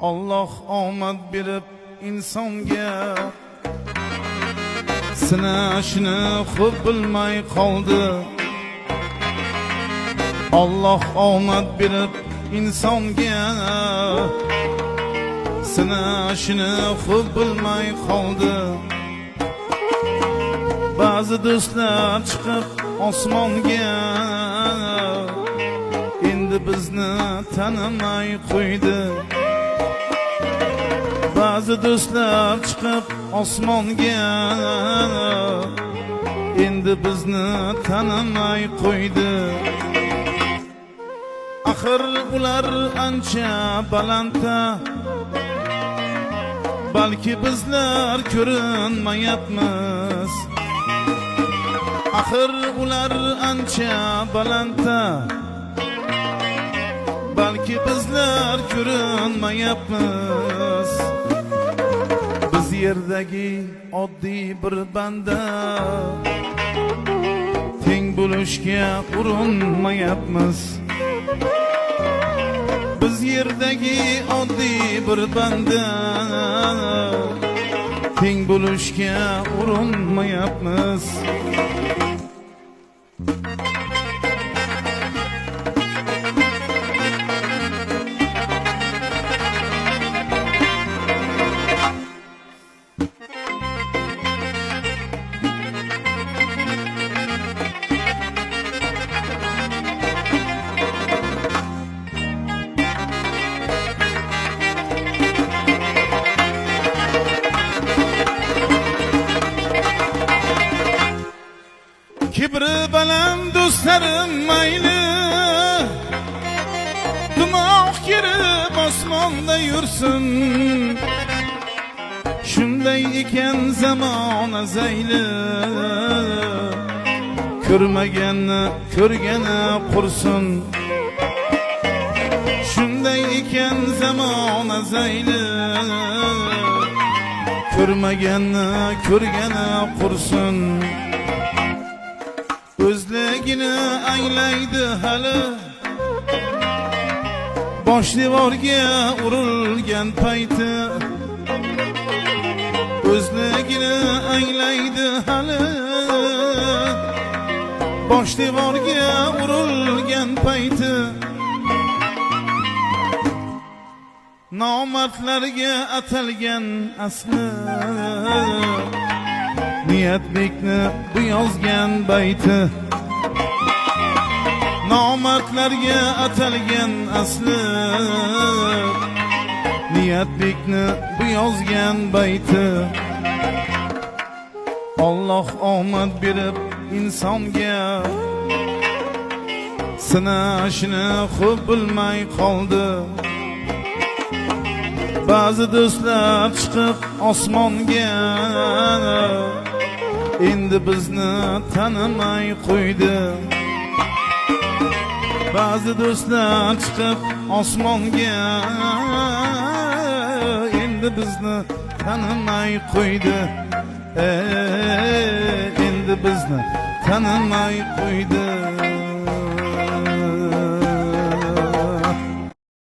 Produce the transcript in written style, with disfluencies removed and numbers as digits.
Allah omad berib insonga sinashni xo'p bilmay qoldi. Allah omad berib insonga sinashni xo'p bilmay qoldi. Ba'zi do'stlar chiqib osmonga endi bizni tanimay qo'ydi. Ba'zi do'stlar chiqib osmonga endi bizni tanimay qo'ydi. Axir ular ancha balandda, balki bizlar ko'rinmayapmiz. Axir ular ancha balandda, balki bizlar ko'rinmayapmiz. Biz yerdagi oddiy bir banda, teng bo'lishga urinmayapmiz. Biz yerdagi oddiy bir banda, teng bo'lishga urinmayapmiz. Kibri baland do'stlarim mayli, dimoq kirib osmonda yursin. Shunday ekan zamona zayli, ko'rmaganni ko'rgani qursin. Shunday ekan zamona zayli, ko'rmaganni ko'rgani qursin. O'zligini anglaydi hali, bosh devorga urilgan payti. O'zligini anglaydi hali, bosh devorga urilgan payti. Nomardlarga atalgan asli, Niyatbekni bu yozgan bayti. Nomardlarga atalgan asli, Niyatbekni bu yozgan bayti. Allah omad berib insonga sinashni xo'p bilmay qoldi. Ba'zi do'stlar chiqib osmonga endi bizni tanimay qo'ydi. Ba'zi do'stlar chiqib osmonga endi bizni tanimay qo'ydi. Endi bizni tanimay qo'ydi.